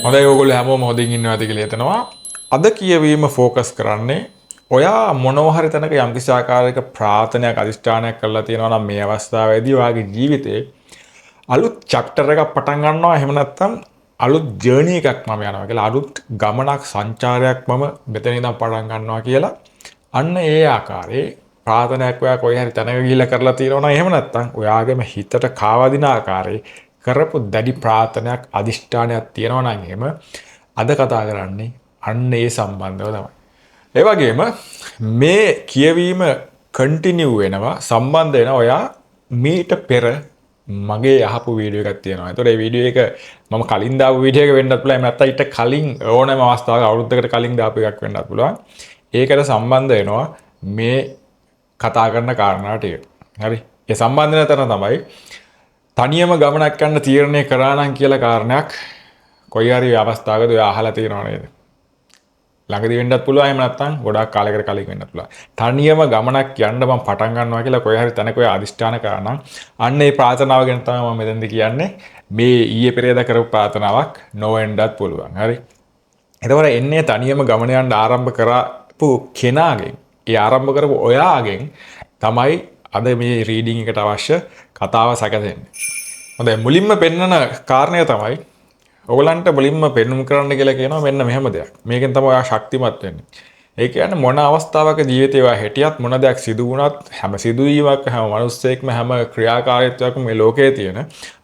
හොඳයි ඔයගොල්ලෝ හැමෝම හොඳින් ඉන්නවාද කියලා හිතනවා. අද කියවීම ફોકસ කරන්නේ ඔයා මොනවා හරි තැනක යම්කිසි ආකාරයක ප්‍රාර්ථනාවක් අදිෂ්ඨානයක් කරලා තියෙනවා නම් මේ අවස්ථාවේදී ඔයාගේ ජීවිතේ අලුත් චැප්ටර් එකක් පටන් ගන්නවා. එහෙම නැත්නම් අලුත් ජර්නි එකක් මම යනවා කියලා අලුත් ගමනක් සංචාරයක් මම මෙතන ඉඳන් පටන් ගන්නවා කියලා අන්න ඒ ආකාරයේ ප්‍රාර්ථනාවක් ඔයා කොයි හරි තැනක ගිහිල්ලා කරලා තියෙනවා නම් එහෙම නැත්නම් ඔයාගේම හිතට කාවදින ආකාරයේ කරපු දැඩි ප්‍රාර්ථනාවක් අදිෂ්ඨානයක් තියෙනවා නම් එහෙම අද කතා කරන්නේ අන්න ඒ සම්බන්ධව තමයි. ඒ වගේම මේ කියවීම කන්ටිනියු වෙනවා සම්බන්ධ වෙන ඔයා මීට පෙර මගේ අහපු වීඩියෝ එකක් තියෙනවා. ඒතකොට මේ වීඩියෝ එක මම කලින් දාපු වීඩියෝ එක වෙන්නත් පුළුවන්. නැත්නම් ඊට කලින් ඕනෑම අවස්ථාවක අවුරුද්දකට කලින් දාපු එකක් වෙන්නත් පුළුවන්. ඒකට සම්බන්ධ වෙනවා මේ කතා කරන කාරණා ටික. හරි. ඒ සම්බන්ධ වෙන තැන තමයි තනියම ගමනක් යන්න තීරණය කරා නම් කියලා කාරණයක් කොයි හරි අවස්ථාවකදී ඔයා අහලා තියෙනව නේද? ළඟදී වෙන්නත් පුළුවන් එහෙම නැත්නම් ගොඩාක් කාලයකට කලින් වෙන්නත් පුළුවන්. තනියම ගමනක් යන්න මම පටන් ගන්නවා කියලා කොයි හරි තැනක ඔයා අදිෂ්ඨාන කරා නම් අන්න ඒ ප්‍රාර්ථනාව ගැන තමයි මම මෙතෙන්දී කියන්නේ. මේ ඊයේ පෙරේදා කරපු ප්‍රාර්ථනාවක් නොවෙන්නත් පුළුවන්. හරි. එතකොට එන්නේ තනියම ගමන යන්න ආරම්භ කරපු කෙනාගෙන්, ඒ ආරම්භ කරපු ඔයාගෙන් තමයි අද මේ රීඩින් එකට අවශ්‍ය කතාව සැකසෙන්නේ. හොඳයි මුලින්ම පෙන්වන කාරණය තමයි ඔයගලන්ට මුලින්ම පෙන්වුම් කරන්න කියලා කියනවා මෙන්න මෙහෙම දෙයක්. මේකෙන් තමයි ඔයා ශක්තිමත් වෙන්නේ. ඒ කියන්නේ මොන අවස්ථාවක ජීවිතේ ඔයා හිටියත් මොන දෙයක් සිදු වුණත් හැම සිදුවීමක් හැම මිනිස්සෙක්ම හැම ක්‍රියාකාරීත්වයක්ම මේ ලෝකයේ තියෙන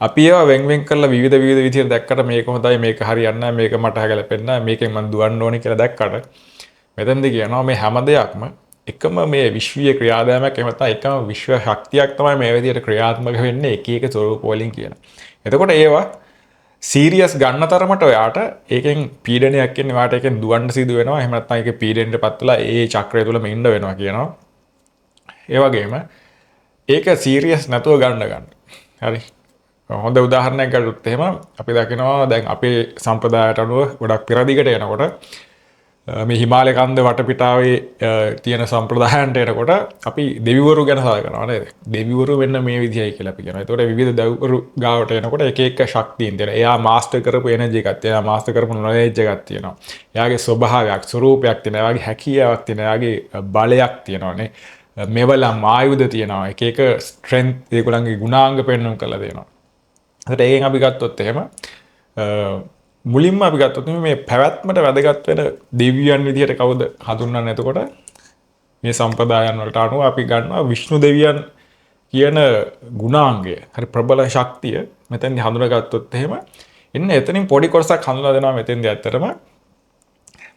අපි ඒවා වෙන් කරලා විවිධ විදිහට දැක්කට මේක හොඳයි මේක හරියන්නේ නැහැ මේක මට හැගලපෙන්නේ නැහැ මේකෙන් මම දුවන්න ඕනේ කියලා දැක්කට මෙතෙන්ද කියනවා මේ හැම දෙයක්ම එකම මේ විශ්වීය ක්‍රියාදාමයක් එහෙම නැත්නම් එකම විශ්ව ශක්තියක් තමයි මේ විදිහට ක්‍රියාත්මක වෙන්නේ එක එක ස්වරූප වලින් කියලා. එතකොට ඒවා සීරියස් ගන්න තරමට ඔයාට ඒකෙන් පීඩනයක් එන්නේ ඔයාට ඒකෙන් දුවන්න සිදු වෙනවා. එහෙම නැත්නම් ඒකේ පීඩනයටපත් වෙලා ඒ චක්‍රය තුලම ඉන්න වෙනවා කියනවා. ඒ වගේම ඒක සීරියස් නැතුව ගන්න. හරි. හොඳ උදාහරණයක් ගත්තොත් එහෙම අපි දකිනවා දැන් අපේ සම්ප්‍රදායට අනුව ගොඩක් පෙරදිගට යනකොට මේ හිමාලය කන්ද වටපිටාවේ තියෙන සම්ප්‍රදායන්ට එනකොට අපි දෙවිවරු ගැන සලකනවා නේද? දෙවිවරු වෙන්න මේ විදිහයි කියලා අපි කියනවා. ඒතකොට විවිධ දෙවිවරු ගාවට එනකොට එක එක ශක්තියින් තියෙනවා. එයා මාස්ටර් කරපු එනර්ජි එකක් තියෙනවා. මාස්ටර් කරපු නොලෙජ් එකක් තියෙනවා. එයාගේ ස්වභාවයක්, ස්වරූපයක් තියෙනවා. එයාගේ හැකියාවක් තියෙනවා. එයාගේ බලයක් තියෙනවානේ. මෙවලම් ආයුධ තියෙනවා. එක එක ස්ට්‍රෙන්ත් ඒගොල්ලන්ගේ ගුණාංග පෙන්වන්න කරලා දෙනවා. ඒකට ඒකෙන් අපි ගත්තොත් එහෙම මුලින්ම අපි ගත්තොත් මේ පැවැත්මට වැදගත් වෙන දෙවියන් විදිහට කවුද හඳුන්වන්නේ? එතකොට මේ සම්ප්‍රදායන් වලට අනුව අපි ගන්නවා විෂ්ණු දෙවියන් කියන ගුණාංගය. හරි ප්‍රබල ශක්තිය මෙතෙන්දි හඳුනාගත්තොත් එහෙම එන්න එතනින් පොඩි කොටසක් හඳුනා දෙනවා මෙතෙන්දි ඇත්තටම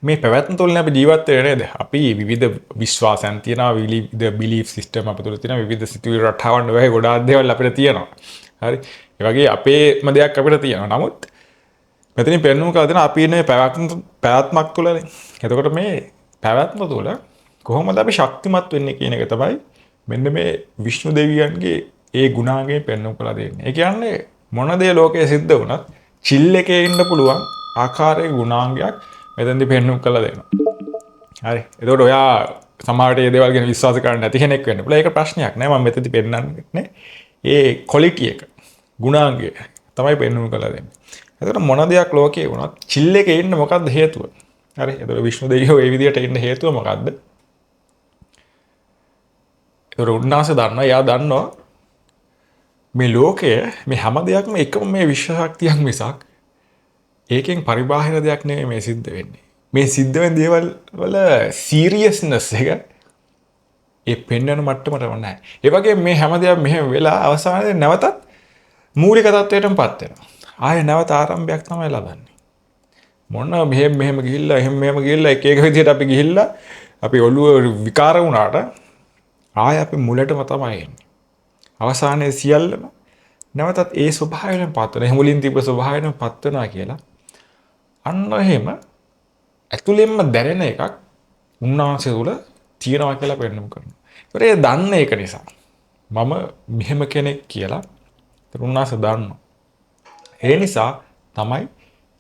මේ පැවැත්ම තුළින් අපි ජීවත් වෙන්නේ නේද? අපි විවිධ විශ්වාසයන් තියෙනවා, විවිධ බිලීෆ් සිස්ටම් අපිට තුළ තියෙනවා, විවිධ සිතුවිලි රටාවන් වගේ ගොඩාක් දේවල් අපිට තියෙනවා. හරි. ඒ වගේ අපේම දෙයක් අපිට තියෙනවා. නමුත් මෙතනින් පෙන්වන්න කරලා දෙන අපි ඉන්නේ පැවැත්මක් තුළනේ. එතකොට මේ පැවැත්ම තුළ කොහොමද අපි ශක්තිමත් වෙන්නේ කියන එක තමයි මෙන්න මේ විෂ්ණු දෙවියන්ගේ ඒ ගුණාංගයෙන් පෙන්වන්න කරලා දෙන්නේ. ඒ කියන්නේ මොන දේ ලෝකයේ සිද්ධ වුණත් චිල් එකේ ඉන්න පුළුවන් ආකාරයේ ගුණාංගයක් මෙතෙන්දී පෙන්වන්න කරලා දෙනවා. හරි. එතකොට ඔයා සමහරට මේ දේවල් ගැන විශ්වාස කරන්නේ නැති කෙනෙක් වෙන්න පුළුවන්. ඒක ප්‍රශ්නයක් නෑ. මම මෙතෙන්දී පෙන්නන්නේ ඒ ක්වොලිටි එක ගුණාංගය තමයි පෙන්වන්න කරලා දෙන්නේ. එතකොට මොන දෙයක් ලෝකේ වුණත් චිල් එකේ ඉන්න මොකද්ද හේතුව? හරි. එතකොට විෂ්ණු දෙවියෝ මේ විදිහට ඉන්න හේතුව මොකද්ද? එතකොට උන්වහන්සේ දන්නවා, එයා දන්නවා මේ ලෝකය මේ හැම දෙයක්ම එකම මේ විශ්ව ශක්තියක් මිසක් ඒකෙන් පරිබාහිර දෙයක් නෙමෙයි මේ සිද්ධ වෙන්නේ. මේ සිද්ධ වෙන දේවල් වල සීරියස්නස් එක ඒ පෙන්වන මට්ටමටම නැහැ. ඒ වගේ මේ හැම දෙයක්ම මෙහෙම වෙලා අවසානයේ නැවතත් මූලික තත්වයටමපත් වෙනවා. ආය නැවත ආරම්භයක් තමයි ලබන්නේ. මොන මෙහෙම ගිහිල්ලා එහෙම ගිහිල්ලා එක එක විදිහට අපි ගිහිල්ලා අපි ඔළුව විකාර වුණාට ආය අපි මුලටම තමයි එන්නේ. අවසානයේ සියල්ලම නැවතත් ඒ ස්වභාවයෙන් පත් වෙන. එහෙම මුලින් තිබ්බ ස්වභාවයෙන් පත් වෙනවා කියලා. අන්න එහෙම ඇතුළෙන්ම දැනෙන එකක් උන්වහන්සේ තුළ තියෙනවා කියලා පෙන්වන්න කරනවා. ඒකට ඒ දන්න එක නිසා මම මෙහෙම කෙනෙක් කියලා උන්වහන්සේ දන්නවා. ඒ නිසා තමයි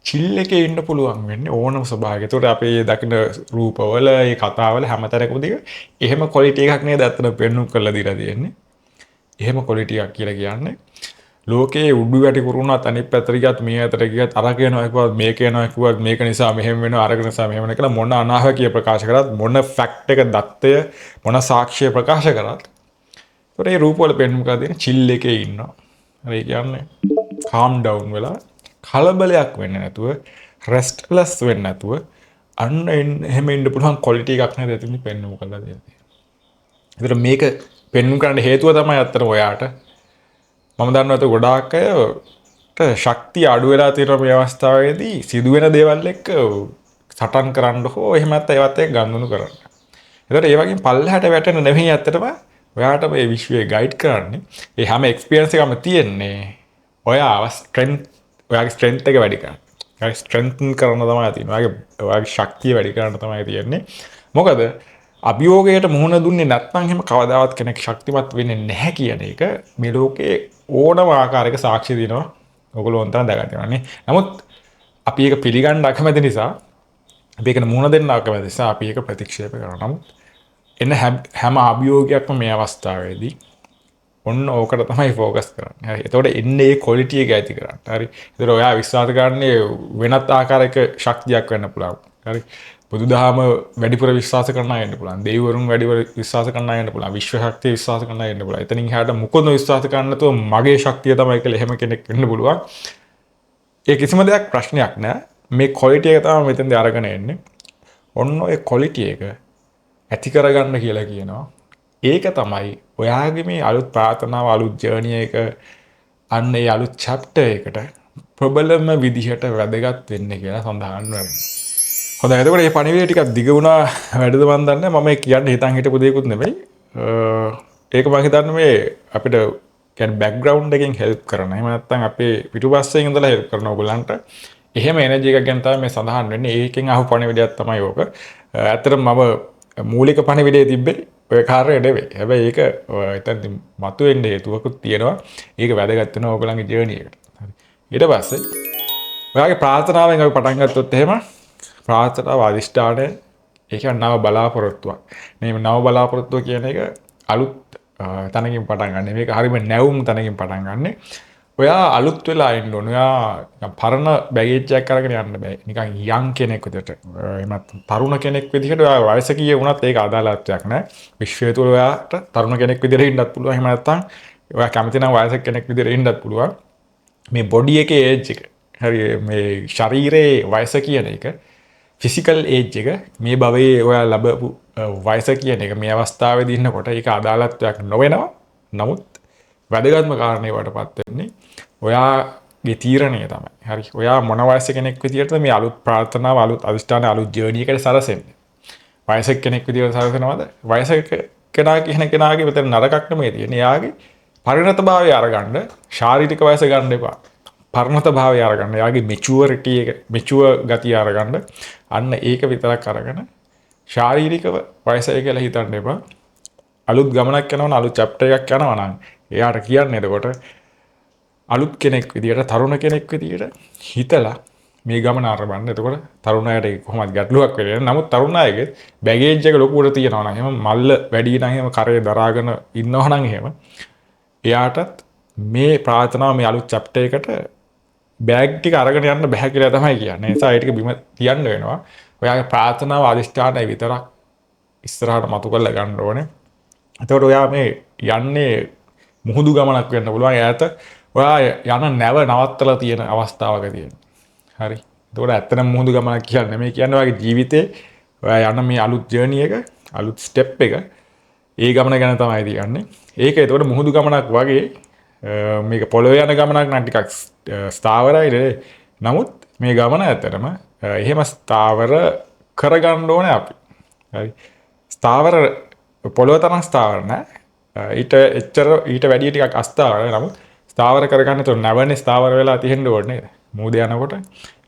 චිල් එකේ ඉන්න පුළුවන් වෙන්නේ ඕනම ස්වභාවයක. ඒතකොට අපි දකින රූපවල, ඒ කතාවල හැමතරකමදී එහෙම ක්වොලිටි එකක් නේද අතන පෙන්වන්න කරලා දීලා තියෙන්නේ. එහෙම ක්වොලිටි එකක් කියලා කියන්නේ ලෝකයේ උඩු යටි කුරුණා අනිත් පැත්තට ගියත් මේ අතට ගියත් අර කියනවා කිව්වත් මේ කියනවා කිව්වත් මේක නිසා මෙහෙම වෙනවා අරක නිසා මෙහෙම වෙනවා කියලා මොන අනාහකිය ප්‍රකාශ කරත් මොන ෆැක්ට් එක දත්තය මොන සාක්ෂිය ප්‍රකාශ කරත් ඒකට ඒ රූප වල පෙන්වන්න කරලා තියෙන චිල් එකේ ඉන්නවා. හරි කියන්නේ calm down වෙලා කලබලයක් වෙන්නේ නැතුව restless වෙන්නේ නැතුව අන්න එහෙම ඉන්න පුළුවන් quality එකක් නේද එතනින් පෙන්වන්න කරලා තියෙන්නේ. ඒතර මේක පෙන්වන්න කරන්න හේතුව තමයි අත්තර ඔයාට මම දන්නවා ඒ ගොඩාක් අයට ශක්තිය අඩු වෙලා තියෙන මේ අවස්ථාවේදී සිදුවෙන දේවල් එක්ක සටන් කරන්න හෝ එහෙම නැත්නම් ඒවත් එක්ක ගනුදෙනු කරන්න. ඒතර ඒ වගේ පල්ලහැට වැටෙන නෙමෙයි ඇත්තටම ඔයාට මේ විශ්වය ගයිඩ් කරන්නේ. ඒ හැම එක්ස්පීරියන්ස් එකම තියෙන්නේ ඔයාව ඔයාගේ ස්ට්‍රෙන්ත් එක වැඩි කරන්න. ඔයාගේ ස්ට්‍රෙන්ත්න් කරන තමයි තියෙන්නේ. ඔයාගේ ශක්තිය වැඩි කරන්න තමයි තියෙන්නේ. මොකද අභියෝගයට මුහුණ දුන්නේ නැත්නම් එහෙම කවදාවත් කෙනෙක් ශක්තිමත් වෙන්නේ නැහැ කියන එක මේ ලෝකේ ඕනම ආකාරයක සාක්ෂි දෙනවා. ඔයගොල්ලෝ උන්ටන් දැනගන්න නේ. නමුත් අපි ඒක පිළිගන්න අකමැති නිසා අපි ඒකට මුහුණ දෙන්න අකමැති නිසා අපි ඒක ප්‍රතික්ෂේප කරනවා. නමුත් එන්න හැම අභියෝගයක්ම මේ අවස්ථාවේදී ඔන්න ඕකට තමයි ફોකස් කරන්නේ. හරි. එතකොට එන්නේ ඒ ක්වොලිටි එක ඇති කරන්න. හරි. ඒතර ඔයා විශ්වාස කරන්නේ වෙනත් ආකාරයක ශක්තියක් වෙන්න පුළුවන්. හරි. බුදුදහම වැඩිපුර විශ්වාස කරන අය වෙන්න පුළුවන්. දෙවිවරුන් වැඩිපුර විශ්වාස කරන අය වෙන්න පුළුවන්. විශ්ව ශක්තිය විශ්වාස කරන අය වෙන්න පුළුවන්. එතනින් එහාට මොකොත් විශ්වාස කරන්න නැතුව මගේ ශක්තිය තමයි කියලා එහෙම කෙනෙක් වෙන්න පුළුවන්. ඒ කිසිම දෙයක් ප්‍රශ්නයක් නෑ. මේ ක්වොලිටි එක තමයි මෙතෙන්දී අරගෙන එන්නේ. ඔන්න ඔය ක්වොලිටි එක ඇති කරගන්න කියලා කියනවා. ඒක තමයි ඔයාගේ මේ අලුත් ප්‍රාර්ථනාව අලුත් ජර්නි එක අන්න ඒ අලුත් චැප්ටර් එකට ප්‍රබලම විදිහට වැදගත් වෙන්නේ කියලා සඳහන් වෙනවා. හොඳයි එතකොට මේ පණිවිඩය ටිකක් දිග වුණා වැඩද මන් දන්නේ මම කියන්න හිතන් හිටපු දෙයක්වත් නෙමෙයි. ඒක මම හිතන්නේ මේ අපිට කියන්නේ බෑග්ග්‍රවුන්ඩ් එකෙන් හෙල්ප් කරන. එහෙම නැත්නම් අපේ පිටුපස්සේ ඉඳලා හෙල්ප් කරන ඕගොල්ලන්ට. එහෙම එනර්ජි එකක් ගැන තමයි මේ සඳහන් වෙන්නේ. ඒකෙන් අහු පණිවිඩයක් තමයි ඕක. ඇත්තටම මම මූලික පණිවිඩය තිබ්බේ ඔය කාර්යය නෙවෙයි. හැබැයි ඒක එතනදී මතුවෙන්න හේතුවකුත් තියෙනවා. ඒක වැදගත් වෙනවා ඕගොල්ලන්ගේ ජර්නි එකට. හරි. ඊට පස්සේ ඔයාගේ ප්‍රාර්ථනාවෙන් අපි පටන් ගත්තොත් එහෙම ප්‍රාර්ථනාව අදිෂ්ඨානය ඒ කියන්නේ නව බලාපොරොත්තුවක්. මේ නව බලාපොරොත්තුව කියන එක අලුත් තැනකින් පටන් ගන්න. මේක හරියම නැවුම් තැනකින් පටන් ගන්න. ඔයා අලුත් වෙලා ඉන්න ඕන. ඔයා පරණ බැගේජ් එකක් අරගෙන යන්න බෑ. නිකන් යන් කෙනෙක් විදිහට. එහෙමත් තරුණ කෙනෙක් විදිහට ඔයා වයස කීයේ වුණත් ඒක අදාළත්වයක් නෑ. විශ්වය තුළ ඔයාට තරුණ කෙනෙක් විදිහට ඉන්නත් පුළුවන්. එහෙම නැත්නම් ඔයා කැමති නම් වයසක කෙනෙක් විදිහට ඉන්නත් පුළුවන්. මේ බොඩි එකේ ඒජ් එක. හරි මේ ශරීරයේ වයස කියන එක ෆිසිකල් ඒජ් එක මේ භවයේ ඔයා ලැබපු වයස කියන එක මේ අවස්ථාවේදී ඉන්නකොට ඒක අදාළත්වයක් නොවෙනවා. නමුත් වැදගත්ම කාරණේ වටපත් වෙන්නේ ඔයාගේ තීරණය තමයි. හරි. ඔයා මොන වයසේ කෙනෙක් විදියටද මේ අලුත් ප්‍රාර්ථනාව අලුත් අදිෂ්ඨාන අලුත් ජර්නි එකට සරසෙන්නේ. වයසක කෙනෙක් විදියට සරසනවද? වයසක කෙනා කියන කෙනාගේ මෙතන නරකක් නෙමෙයි තියෙන්නේ. එයාගේ පරිණතභාවය අරගන්න ශාරීරික වයස ගන්න එපා. පරිණතභාවය අරගන්න. එයාගේ මෙචුවරිටි එක මෙචුවර් ගතිය අරගන්න. අන්න ඒක විතරක් අරගෙන ශාරීරිකව වයසයි කියලා හිතන්න එපා. අලුත් ගමනක් යනවා නම් අලුත් චැප්ටර් එකක් යනවා නම් එයාට කියන්නේ එතකොට අලුත් කෙනෙක් විදියට තරුණ කෙනෙක් විදියට හිතලා මේ ගමන ආරම්භන්න. එතකොට තරුණ අයට කොහොමද ගැටලුවක් වෙන්නේ. නමුත් තරුණ අයගේ බැගේජ් එක ලොකුවට තියෙනවා නම් එහෙම මල්ල වැඩි නම් එහෙම කරේ දරාගෙන ඉන්නවා නම් එහෙම එයාටත් මේ ප්‍රාර්ථනාව මේ අලුත් චැප්ටර් එකට බෑග් ටික අරගෙන යන්න බෑ කියලා තමයි කියන්නේ. ඒ නිසා ඒ ටික බිම තියන්න වෙනවා. ඔයාගේ ප්‍රාර්ථනාව අදිෂ්ඨානය විතරක් ඉස්සරහට මතු කරලා ගන්න ඕනේ. එතකොට ඔයා මේ යන්නේ මුහුදු ගමනක් වෙන්න පුළුවන්. ඈත ඔයා යන නැව නවත්තලා තියෙන අවස්ථාවක තියෙන. හරි. එතකොට ඇත්තටම මුහුදු ගමනක් කියන්නේ නෙමෙයි කියන්නේ ඔයාගේ ජීවිතේ ඔයා යන මේ අලුත් ජර්නි එක, අලුත් ස්ටෙප් එක ඒ ගමන ගැන තමයි කියන්නේ. ඒක එතකොට මුහුදු ගමනක් වගේ මේක පොළොවේ යන ගමනක් නම් ටිකක් ස්ථාවරයි නේ. නමුත් මේ ගමන ඇත්තටම එහෙම ස්ථාවර කරගන්න ඕනේ අපි. හරි. ස්ථාවර පොළොව තරම් ස්ථාවර නෑ. ඊට වැඩිය ටිකක් අස්ථාවරයි. නමුත් ස්ථාවර කරගන්න તો නැවනේ ස්ථාවර වෙලා තියෙන්න ඕනේ නේද? මූද යනකොට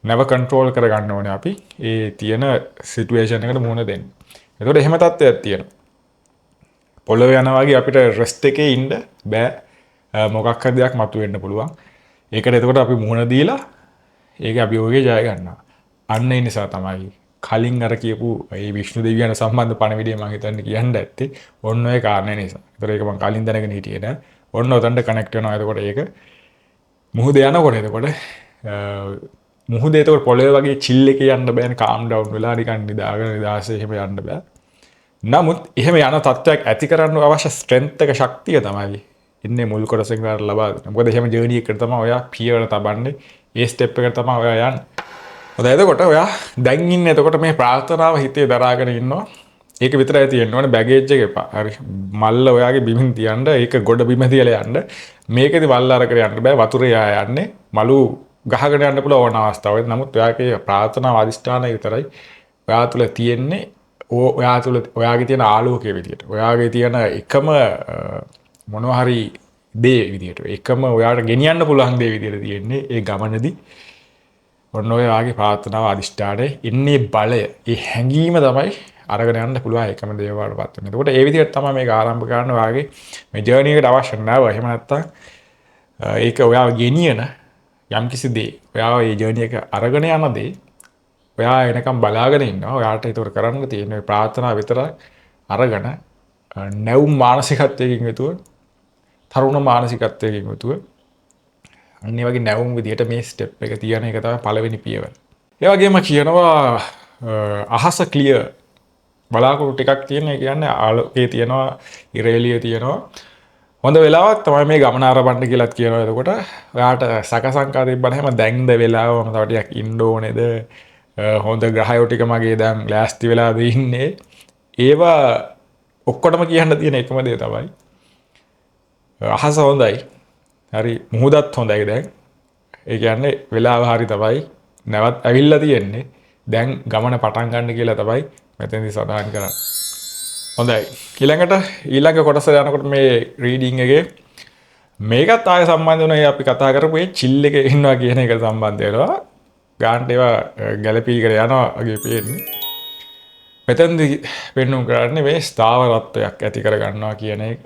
නැව කන්ට්‍රෝල් කරගන්න ඕනේ අපි. ඒ තියෙන සිටුේෂන් එකට මුහුණ දෙන්න. එතකොට එහෙම තත්ත්වයක් තියෙනවා. පොළොව යනවා වගේ අපිට රෙස්ට් එකේ ඉන්න බෑ. මොකක් හරි දෙයක් මතුවෙන්න පුළුවන්. ඒකට එතකොට අපි මුහුණ දීලා ඒක අභියෝගය ජය ගන්නවා. අන්න ඒ නිසා තමයි කලින් අර කියපු මේ විෂ්ණු දෙවියන් සම්බන්ධ පණිවිඩය මම හිතන්නේ කියන්න ඇත්තේ ඔන්න ඔය කාරණේ නිසා. ඒතර ඒක මම කලින් දැනගෙන හිටියේ නෑ. ඔන්න ඔතනට කනෙක්ට් වෙනවා. එතකොට ඒක මුහුද යනකොට එතකොට මුහුදේ එතකොට පොළොවේ වගේ චිල් එකේ යන්න බෑනේ කාම් ඩවුන් වෙලා නිකන් නිදාගෙන නිදාසේ එහෙම යන්න බෑ. නමුත් එහෙම යන තත්ත්වයක් ඇති කරන්න අවශ්‍ය ස්ට්‍රෙන්ත් එක ශක්තිය තමයි ඉන්නේ මුල් කොටසෙන් ගන්න ලබා දෙන්නේ. මොකද එහෙම ජර්නි එකකට තමයි ඔයා පියවර තබන්නේ. ඒ ස්ටෙප් එකට තමයි ඔයා යන්නේ. හොඳයි එතකොට ඔයා දැන් ඉන්නේ එතකොට මේ ප්‍රාර්ථනාව හිතේ දරාගෙන ඉන්නවා. ඒක විතරයි තියෙන්න ඕනේ බැගේජ් එක එපා. හරි. මල්ල ඔයාගේ බිමින් තියන්න ඒක ගොඩ බිම තියලා යන්න. මේකෙදි වල්ල අරගෙන යන්න බෑ. වතුරේ යන්නේ. මලු ගහගෙන යන්න පුළුවන් ඕන අවස්ථාවක. නමුත් ඔයාගේ ප්‍රාර්ථනාව අදිෂ්ඨානය විතරයි ඔයා තුළ තියෙන්නේ. ඔයා තුළ ඔයාගේ තියෙන ආලෝකයේ විදියට. ඔයාගේ තියෙන එකම මොනවා හරි දේ විදියට. එකම ඔයාට ගෙනියන්න පුළුවන් දේ විදියට තියෙන්නේ ඒ ගමනේදී. ඔන්න ඔය වාගේ ප්‍රාර්ථනාව අදිෂ්ඨානයේ ඉන්නේ බලය. ඒ හැඟීම තමයි අරගෙන යන්න පුළුවන් එකම දේ වලටපත් වෙන. එතකොට ඒ විදිහට තමයි මේක ආරම්භ කරන්න වාගේ මේ ජර්නි එකට අවශ්‍ය නැව. එහෙම නැත්තම් ඒක ඔයාව ගෙනියන යම්කිසි දේ. ඔයාව මේ ජර්නි එක අරගෙන යන දේ ඔයා එනකම් බලාගෙන ඉන්නවා. ඔයාට ඒතර කරන්න තියෙන ප්‍රාර්ථනාව විතර අරගෙන නැවුම් මානසිකත්වයකින් යුතුව තරුණ මානසිකත්වයකින් යුතුව අන්න ඒ වගේ නැවුම් විදියට මේ ස්ටෙප් එක තියන එක තමයි පළවෙනි පියවර. ඒ වගේම කියනවා අහස ක්ලියර් බලාකුළු ටිකක් තියෙන. ඒ කියන්නේ ආලෝකයේ තියෙනවා, ඉර එළිය තියෙනවා. හොඳ වෙලාවක් තමයි මේ ගමන ආරම්භ කියලාත් කියනවා. එතකොට ඔයාට සකසංකා තිබ්බම දැන්ද වෙලාව මම තව ටිකක් ඉන්න ඕනේද? හොඳ ග්‍රහයෝ ටික මගේ දැන් ලෑස්ති වෙලාද ඉන්නේ. ඒවා ඔක්කොටම කියන්න තියෙන එකම දේ තමයි අහස හොඳයි. හරි මුහුදත් හොඳයි දැන්. ඒ කියන්නේ වෙලාව හරි තමයි. නැවත් ඇවිල්ලා තියෙන්නේ. දැන් ගමන පටන් ගන්න කියලා තමයි මෙතනදී සඳහන් කරන්නේ. හොඳයි. ඊළඟ කොටස යනකොට මේ රීඩින් එකේ මේකත් ආය සම්බන්ධ වෙනවා අපි කතා කරපු ඒ චිල් එකේ ඉන්නවා කියන එක සම්බන්ධ වෙනවා. ගාන්ට ඒවා ගැලපීකට යනවා වගේ පේන්නේ. මෙතනදී පෙන්වුම් කරන්නේ මේ ස්ථාවරත්වයක් ඇති කර ගන්නවා කියන එක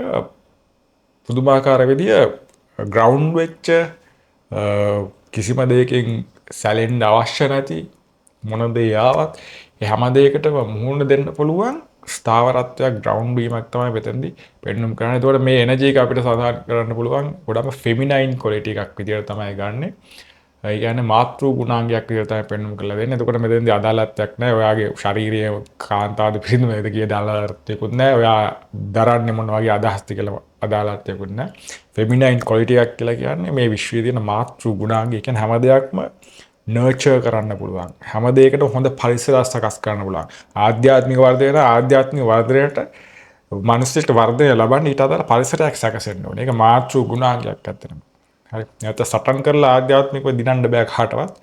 පුදුමාකාර විදිය ග්‍රවුන්ඩ් වෙච්ච කිසිම දෙයකින් සැලෙන්න අවශ්‍ය නැති මොන දේ ආවත් ඒ හැම දෙයකටම මුහුණ දෙන්න පුළුවන් ස්ථාවරත්වයක් ග්‍රවුන්ඩ් වීමක් තමයි මෙතනදී පෙන්වුම් කරන්නේ. ඒතකොට මේ එනර්ජි එක අපිට සාධාරණ කරන්න පුළුවන් ගොඩක් ෆෙමිනයින් ක්වොලිටි එකක් විදියට තමයි ගන්නෙ. ඒ කියන්නේ මාතෘ ගුණාංගයක් විදියට තමයි පෙන්වුම් කරලා දෙන්නේ. එතකොට මෙතනදී අදාළත්වයක් නැහැ. ඔයාගේ ශාරීරිය කාන්තාවද පිරිඳුමද කිය අදාළත්වයක්වත් නැහැ. ඔයා දරන්නේ මොන වගේ අදහස්ද කියලා අදාළත්වයක්වත් නැහැ. ෆෙමිනයින් ක්වොලිටි එකක් කියලා කියන්නේ මේ විශ්වයේ තියෙන මාතෘ ගුණාංගය. කියන්නේ හැම දෙයක්ම නර්චර් කරන්න පුළුවන්. හැම දෙයකටම හොඳ පරිසරයක් සකස් කරන්න පුළුවන්. ආධ්‍යාත්මික වර්ධනයට ආධ්‍යාත්මික වර්ධනයට මානසික වර්ධනය ලබන්න ඊට අදාළ පරිසරයක් සකසෙන්න ඕනේ. ඒක මාතෘ ගුණාංගයක් ඇත්තටම. හරි. නැත්නම් සටන් කරලා ආධ්‍යාත්මිකව දිනන්න බෑ කාටවත්.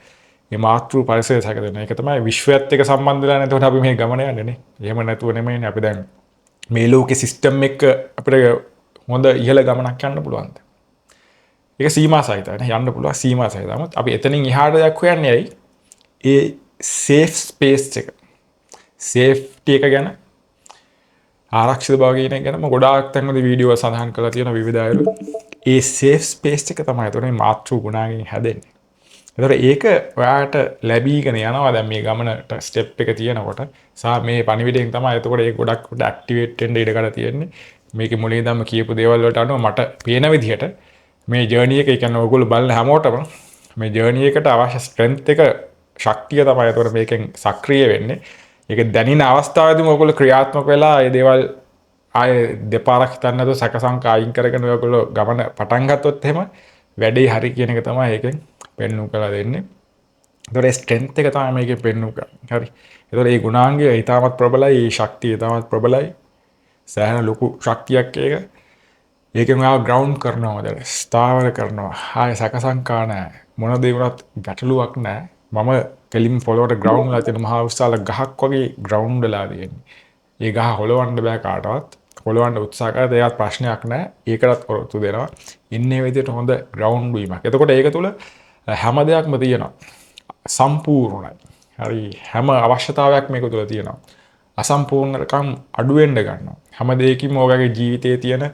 මේ මාතෘ පරිසරය සකසෙන්න. ඒක තමයි විශ්වයත් එක්ක සම්බන්ධ වෙලා නැතකොට අපි මේ ගමන යන්නේ නේ. එහෙම නැතුව නෙමෙයිනේ අපි දැන් මේ ලෝකේ සිස්ටම් එක අපිට හොඳ ඉහළ ගමනක් යන්න පුළුවන්ද? ඒක සීමා සහිතයි නේ. යන්න පුළුවන් සීමා සහිතයි. නමුත් අපි එතනින් එහාට යක් හොයන්නේ ඇයි? ඒ සේෆ් ස්පේස් එක. සේෆ්ටි එක ගැන ආරක්ෂිත බව කියන එක ගැන මම ගොඩාක් තැන්වල වීඩියෝ සඳහන් කරලා තියෙන විවිධ අයලු. ඒ සේෆ් ස්පේස් එක තමයි එතන මාතෘ ගුණාංගයෙන් හැදෙන්නේ. ඒතර ඒක ඔයාට ලැබීගෙන යනවා දැන් මේ ගමනට ස්ටෙප් එක තියෙනකොට. සා මේ පණිවිඩයෙන් තමයි එතකොට ඒක ගොඩක් ඇක්ටිවේට් වෙන්න ඉඩකඩ තියෙන්නේ. මේකේ මුලින් ඉඳන්ම කියපු දේවල් වලට අනුව මට පේන විදිහට මේ ජර්නි එක කියන්නේ ඔයගොල්ලෝ බලන හැමෝටම මේ ජර්නි එකට අවශ්‍ය ස්ට්‍රෙන්ත් එක ශක්තිය තමයි එතකොට මේකෙන් සක්‍රිය වෙන්නේ. ඒක දැනින අවස්ථාවේදීම ඔයගොල්ලෝ ක්‍රියාත්මක වෙලා මේ දේවල් ආයේ දෙපාරක් හිතන්න නැතුව සැකසංක අයින් කරගෙන ඔයගොල්ලෝ ගමන පටන් ගත්තොත් එහෙම වැඩේ හරි කියන එක තමයි ඒකෙන් පෙන්වු කරලා දෙන්නේ. ඒතකොට ඒ ස්ට්‍රෙන්ත් එක තමයි මේකෙන් පෙන්වු කරන්නේ. හරි. ඒතකොට මේ ගුණාංගය ඊටමත් ප්‍රබලයි, මේ ශක්තිය ඊටමත් ප්‍රබලයි. සෑහෙන ලොකු ශක්තියක් ඒක. ඒකෙන් ඔයාව ග්‍රවුන්ඩ් කරනවා හොඳට. ස්ථාවර කරනවා. ආයේ සැකසංකා නැහැ. මොන දේ වුණත් ගැටලුවක් නැහැ. මම කෙලින් පොළොවට ග්‍රවුන්ඩ් වෙලා තියෙන මහා විශාල ගහක් වගේ ග්‍රවුන්ඩ් වෙලා තියෙන්නේ. ඒ ගහ හොලවන්න බෑ කාටවත්. හොලවන්න උත්සාහ කරද්දී ඒවත් ප්‍රශ්නයක් නැහැ. ඒකටත් ඔරොත්තු දෙනවා. ඉන්නේ විදිහට හොඳ ග්‍රවුන්ඩ් වීමක්. එතකොට ඒක තුල හැම දෙයක්ම තියෙනවා. සම්පූර්ණයි. හරි හැම අවශ්‍යතාවයක් මේක තුල තියෙනවා. අසම්පූර්ණකම් අඩු වෙන්න ගන්නවා. හැම දෙයකින්ම ඔයගේ ජීවිතයේ තියෙන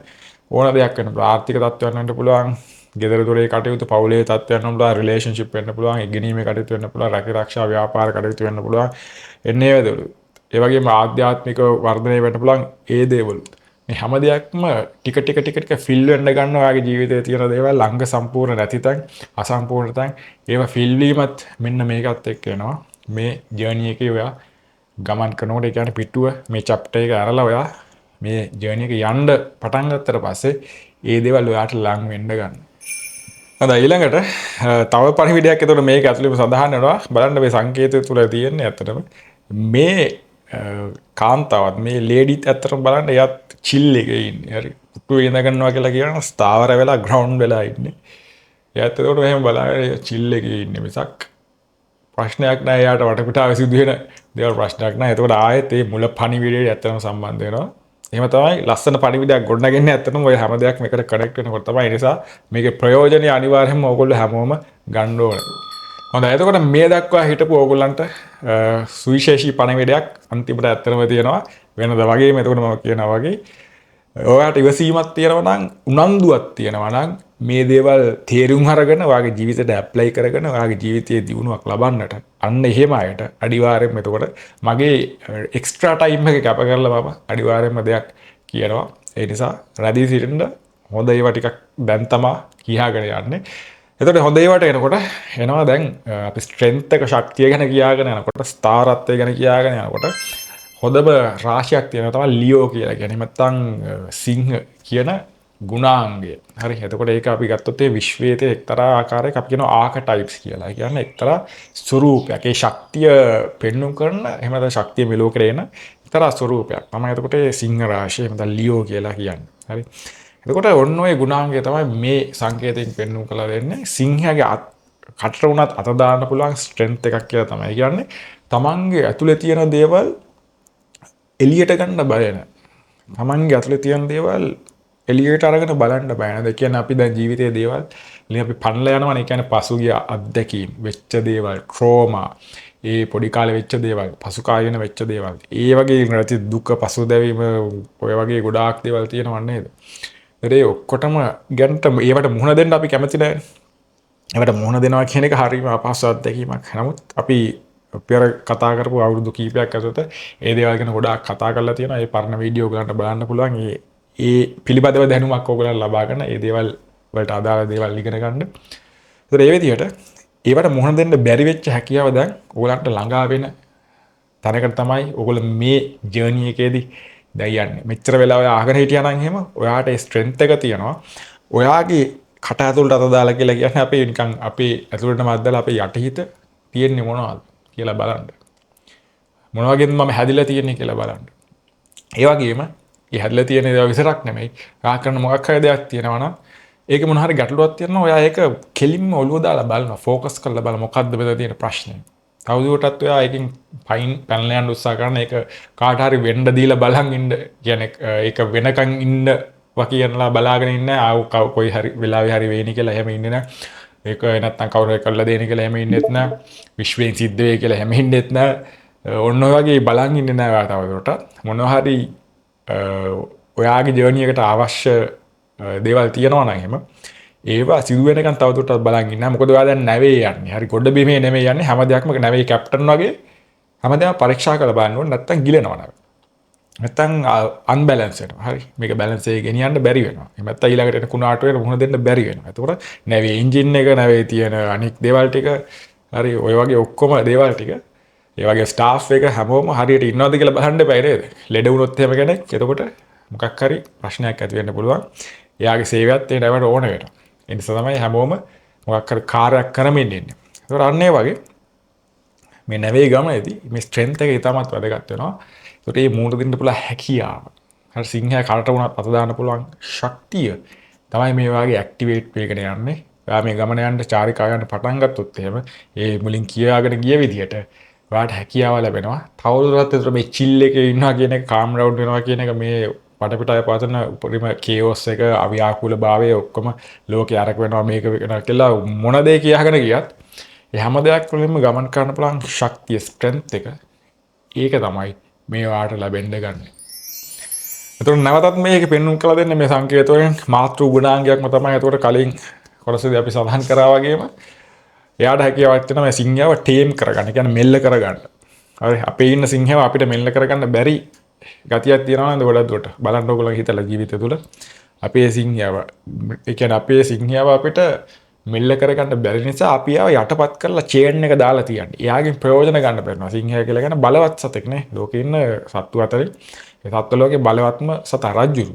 ඕන දෙයක් වෙන්න පුළුවන්. ආර්ථික තත්ත්වයන් වෙන්න පුළුවන්. ගෙදර දොරේ කටයුතු, පවුලේ තත්ත්වයන් වෙන්න පුළුවන්. රිලේෂන්ෂිප් වෙන්න පුළුවන්. ඉගෙනීමේ කටයුතු වෙන්න පුළුවන්. රැකිරක්ෂා ව්‍යාපාර කටයුතු වෙන්න පුළුවන්. එන්නේ වේදලු. ඒ වගේම ආධ්‍යාත්මික වර්ධනය වෙන්න පුළුවන්. ඒ දේවලු. මේ හැම දෙයක්ම ටික ටික ෆිල් වෙන්න ගන්නවා ඔයාගේ ජීවිතයේ තියෙන දේවල් ළඟ සම්පූර්ණ නැති තැන් අසම්පූර්ණ තැන් ඒවා ෆිල් වීමත් මෙන්න මේකත් එක්ක එනවා මේ ජර්නි එකේ ඔයා ගමන් කරනකොට ඒ කියන්නේ පිටුව මේ චැප්ටර් එක අරලා ඔයා මේ ජර්නි එක යන්න පටන් ගත්තට පස්සේ ඒ දේවල් ඔයාට ලං වෙන්න ගන්න. හොඳයි ඊළඟට තව පණිවිඩයක් එතකොට මේක ඇතුළේම සඳහන් වෙනවා බලන්න මේ සංකේතය තුල තියෙන්නේ ඇත්තටම මේ කාන්තාවත් මේ ලේඩිත් ඇත්තටම බලන්න එයාත් චිල් එකේ ඉන්නේ. හරි. පුටුවේ ඉඳ ගන්නවා කියලා කියන ස්ථාවර වෙලා ග්‍රවුන්ඩ් වෙලා ඉන්නේ. එයාත් එතකොට මෙහෙම බලාගෙන චිල් එකේ ඉන්නේ මිසක් ප්‍රශ්නයක් නැහැ එයාට වටපිටාවේ සිදුවෙන දේවල් ප්‍රශ්නයක් නැහැ. එතකොට ආයෙත් මේ මුල පණිවිඩයට ඇත්තටම සම්බන්ධ වෙනවා. එහෙම තමයි ලස්සන පණිවිඩයක් ගොඩනගන්නේ ඇත්තටම ඔය හැම දෙයක්ම එකට කනෙක්ට් වෙනකොට තමයි. ඒ නිසා මේකේ ප්‍රයෝජනෙ අනිවාර්යයෙන්ම ඕගොල්ලෝ හැමෝම ගන්න ඕනේ. හොඳයි එතකොට මේ දක්වා හිටපු ඕගොල්ලන්ට සුවිශේෂී පණිවිඩයක් අන්තිමට ඇත්තටම තියෙනවා. වෙනද වගේම එතකොට මම කියනවා වගේ ඔයාට ඉවසීමක් තියෙනවා නම් උනන්දුවක් තියෙනවා නම් මේ දේවල් තේරුම් අරගෙන ඔයාගේ ජීවිතයට ඇප්ලයි කරගෙන ඔයාගේ ජීවිතයේ දියුණුවක් ලබන්නට අන්න එහෙම අයට අනිවාර්යයෙන්ම එතකොට මගේ එක්ස්ට්‍රා ටයිම් එක කැප කරලා මම අනිවාර්යයෙන්ම දෙයක් කියනවා. ඒ නිසා රැඳී සිටින්න හොඳ ඒවා ටිකක් දැන් තමයි කියාගෙන යන්නේ. එතකොට හොඳ ඒවාට එනකොට එනවා දැන් අපි ස්ට්‍රෙන්ත් එක ශක්තිය ගැන කියාගෙන යනකොට ස්ථාරත්වය ගැන කියාගෙන යනකොට හොඳම රාශියක් තියෙනවා තමයි ලියෝ කියලා කියන්නේ. නැත්නම් සිංහ කියන ගුණාංගය. හරි. එතකොට ඒක අපි ගත්තොත් ඒ විශ්වයේ එක්තරා ආකාරයක අපි කියනවා ආකටයිප්ස් කියලා. ඒ කියන්නේ එක්තරා ස්වරූපයක්. ඒ ශක්තිය පෙන්වු කරන එහෙම නැත්නම් ශක්තිය මේ ලෝකේ එන එක්තරා ස්වරූපයක්. තමයි එතකොට ඒ සිංහ රාශිය එහෙම නැත්නම් ලියෝ කියලා කියන්නේ. හරි. එතකොට ඔන්න ඔය ගුණාංගය තමයි මේ සංකේතයෙන් පෙන්වු කළා දෙන්නේ. සිංහයාගේ කටට උනත් අත දාන්න පුළුවන් ස්ට්‍රෙන්ත් එකක් කියලා තමයි කියන්නේ. තමන්ගේ ඇතුලේ තියෙන දේවල් එලියට ගන්න බය නැහැ. තමන්ගේ ඇතුලේ තියෙන දේවල් එලියට අරගෙන බලන්න බය නැහැ. ඒ කියන්නේ අපි දැන් ජීවිතයේ දේවල් ඉතින් අපි පන්නලා යනවනේ. ඒ කියන්නේ පසුගිය අත්දැකීම්, වෙච්ච දේවල්, ට්‍රෝමා, ඒ පොඩි කාලේ වෙච්ච දේවල්, පසු කාලේන වෙච්ච දේවල්. ඒ වගේ නැති දුක, පසුදැවීම, ඔය වගේ ගොඩාක් දේවල් තියෙනව නේද? ඒ ඔක්කොටම ගන්නට ඒවට මුහුණ දෙන්න අපි කැමති නැහැ. ඒවට මුහුණ දෙනවා කියන එක හරියම අපහසු අත්දැකීමක්. නමුත් අපි පෙර කතා කරපු අවුරුදු කීපයක් ඇතුළත ඒ දේවල් ගැන ගොඩාක් කතා කරලා තියෙනවා. ඒ පරණ වීඩියෝ ගන්න බලන්න පුළුවන්. ඒ පිළිබඳව දැනුමක් ඕගොල්ලෝ ලබා ගන්න. ඒ දේවල් වලට අදාළ දේවල් ඉගෙන ගන්න. ඒතර ඒ විදිහට ඒවට මුහුණ දෙන්න බැරි වෙච්ච හැකියාව දැන් ඕගොල්ලන්ට ළඟා වෙන තැනකට තමයි ඕගොල්ලෝ මේ ජර්නි එකේදී දැන් යන්නේ. මෙච්චර වෙලා ඔය අහගෙන හිටියා නම් එහෙම ඔයාට ඒ ස්ට්‍රෙන්ත් එක තියෙනවා. ඔයාගේ කට ඇතුළට අත දාලා කියලා කියන්නේ අපේ නිකන් අපේ ඇතුළටම අද්දලා අපේ යටිහිත තියෙන්නේ මොනවද කියලා බලන්න. මොන වගේද මම හැදිලා තියෙන්නේ කියලා බලන්න. ඒ වගේම ඒ හැදිලා තියෙන දේවල් විතරක් නෙමෙයි. ඔයා කරන මොකක් හරි දෙයක් තියෙනවා නම් ඒක මොන හරි ගැටලුවක් තියෙනවා. ඔයා ඒක කෙලින්ම ඔළුව දාලා බලනවා. ෆෝකස් කරලා බලන්න මොකද්ද මෙතන තියෙන ප්‍රශ්නේ. තවදුරටත් ඔයා ඒකෙන් පයින් පැනලා යන්න උත්සාහ කරන එක කාට හරි වෙන්න දීලා බලන් ඉන්න කියන්නේ ඒක වෙනකන් ඉන්න වකියනලා බලාගෙන ඉන්න කොයි හරි වෙලාවෙ හරි වෙයිනි කියලා එහෙම ඉන්නේ නැහැ. ඒක නැත්තම් කවුරු හරි කරලා දෙන කියලා එහෙම ඉන්නෙත් නැහැ. විශ්වයෙන් සිද්ධ වෙයි කියලා එහෙම ඉන්නෙත් නැහැ. ඔන්න ඔය වගේ බලන් ඉන්නේ නැහැ ඔයා තවදුරටත්. මොනවා හරි ඔයාගේ ජර්නි එකට අවශ්‍ය දේවල් තියෙනවා නම් එහෙම ඒවා සිදු වෙනකන් තවදුරටත් බලන් ඉන්න. මොකද ඔයා දැන් නැවේ යන්නේ. හරි ගොඩ බිමේ නෙමෙයි යන්නේ. හැම දෙයක්ම නැවේ කැප්ටන් වගේ හැමදාම පරීක්ෂා කරලා බලන්න ඕනේ. නැත්තම් ගිලෙනවා නැවේ. නැත්තම් අන්බැලන්ස් වෙනවා. හරි. මේක බැලන්ස් එකේ ගෙනියන්න බැරි වෙනවා. එහෙම නැත්තම් ඊළඟට එන කුණාටුවේ මුහුණ දෙන්න බැරි වෙනවා. එතකොට නැවේ එන්ජින් එක නැවේ තියෙන අනික් දේවල් ටික හරි ඔය වගේ ඔක්කොම දේවල් ටික ඒ වගේ ස්ටාෆ් එක හැමෝම හරියට ඉන්නවද කියලා බලන්න බෑ නේද? ලෙඩ වුණොත් එහෙම කෙනෙක් එතකොට මොකක් හරි ප්‍රශ්නයක් ඇති වෙන්න පුළුවන්. එයාගේ සේවයත් ඒ නැවට ඕන වෙනවා. ඒ නිසා තමයි හැමෝම මොකක් හරි කාර්යයක් කරමින් ඉන්නේ. ඒතකොට අන්න ඒ වගේ මේ නැවේ ගමනේදී මේ ස්ට්‍රෙන්ත් එක ඉතාමත් වැදගත් වෙනවා. ඒකට මේ මූණ දෙන්න පුළුවන් හැකියාව. හරි සිංහයා කරට වුණත් අත දාන්න පුළුවන් ශක්තිය තමයි මේ වාගේ ඇක්ටිවේට් වෙගෙන යන්නේ. ඔයා මේ ගමන යන්න චාරිකාව යන්න පටන් ගත්තොත් එහෙම ඒ මුලින් කියාගෙන ගිය විදිහට ඔයාට හැකියාව ලැබෙනවා. තවදුරටත් ඒතර මේ චිල් එකේ ඉන්නවා කියන එක කාම් ඩවුන් වෙනවා කියන එක මේ වටපිටාවේ පවතින උපරිම කේෝස් එක අව්‍යාකූල භාවය ඔක්කොම ලෝකේ අරක වෙනවා මේක වෙනවා කියලා මොන දේ කියහගෙන ගියත් ඒ හැම දෙයක් වලින්ම ගමන් කරන්න පුළුවන් ශක්තිය ස්ට්‍රෙන්ත් එක ඒක තමයි මේ වාට ලැබෙන්න ගන්න. එතකොට නැවතත් මේක පෙන්වන්න කළ දෙන්නේ මේ සංකේතයෙන් මාතෘ ගුණාංගයක්ම තමයි. එතකොට කලින් කොටසදී අපි සඳහන් කරා වගේම එයාට හැකියාවක් තියෙනවා මේ සිංහයව ටේම් කරගන්න. කියන්නේ මෙල්ල කරගන්න. හරි අපේ ඉන්න සිංහයව අපිට මෙල්ල කරගන්න බැරි ගතියක් තියෙනවා නේද ගොඩක් දුරට. බලන්න ඕගොල්ලෝ හිතලා ජීවිතය තුළ අපේ සිංහයාව ඒ කියන්නේ අපේ සිංහයාව අපිට මෙල්ල කරගන්න බැරි නිසා අපි ආව යටපත් කරලා චේන් එක දාලා තියන්නේ. එයාගෙන් ප්‍රයෝජන ගන්න බැරිනවා. සිංහයා කියලා කියන බලවත් සතෙක් නේ. ලෝකේ ඉන්න සත්තු අතරේ ඒ සත්ත්ව ලෝකේ බලවත්ම සතා රජ්ජුරු.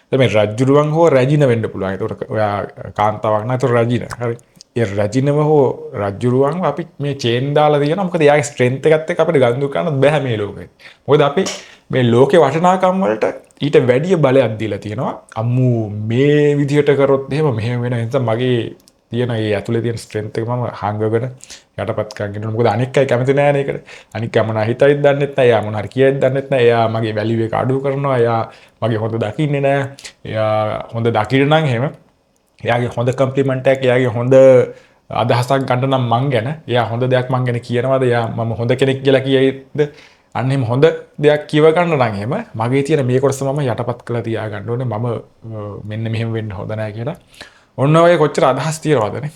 දැන් මේ රජ්ජුරුවන් හෝ රැජින වෙන්න පුළුවන්. ඒතකොට ඔයා කාන්තාවක් නම් ඒතකොට රැජින. හරි. ඒ රැජිනව හෝ රජ්ජුරුවන් අපි මේ චේන් දාලා තියෙනවා. මොකද එයාගේ ස්ට්‍රෙන්ත් එකත් එක්ක අපිට ගනුදෙනු කරන්න බෑ මේ ලෝකේ. මොකද අපි මේ ලෝකේ වටිනාකම් වලට ඊට වැඩිය බලයක් දීලා තියෙනවා. අම්මු මේ විදිහට කරොත් එහෙම මෙහෙම වෙන නිසා මගේ තියෙන ඒ ඇතුලේ තියෙන ස්ට්‍රෙන්ත් එක මම හංගගෙන යටපත් කරගෙන ඉන්නවා. මොකද අනික් අය කැමති නෑ නේද? අනික් අය මොන හිතයිද දන්නෙත් නෑ. එයා මොන හරි කියයිද දන්නෙත් නෑ. එයා මගේ වැලියු එක අඩු කරනවා. එයා මගේ හොඳ දකින්නේ නෑ. එයා හොඳ දකින්න නම් එහෙම එයාගේ හොඳ කම්ප්ලිමන්ට් එකක් එයාගේ හොඳ අදහසක් ගන්න නම් මං ගැන එයා හොඳ දෙයක් මං ගැන කියනවාද? එයා මම හොඳ කෙනෙක් කියලා කියයිද? අන්න එහෙම හොඳ දෙයක් කියව ගන්න නම් එහෙම මගේ තියෙන මේ කොටස මම යටපත් කරලා තියා ගන්න ඕනේ. මම මෙන්න මෙහෙම වෙන්න හොඳ නෑ කියලා. ඔන්න ඔය කොච්චර අදහස් තියනවදනේ.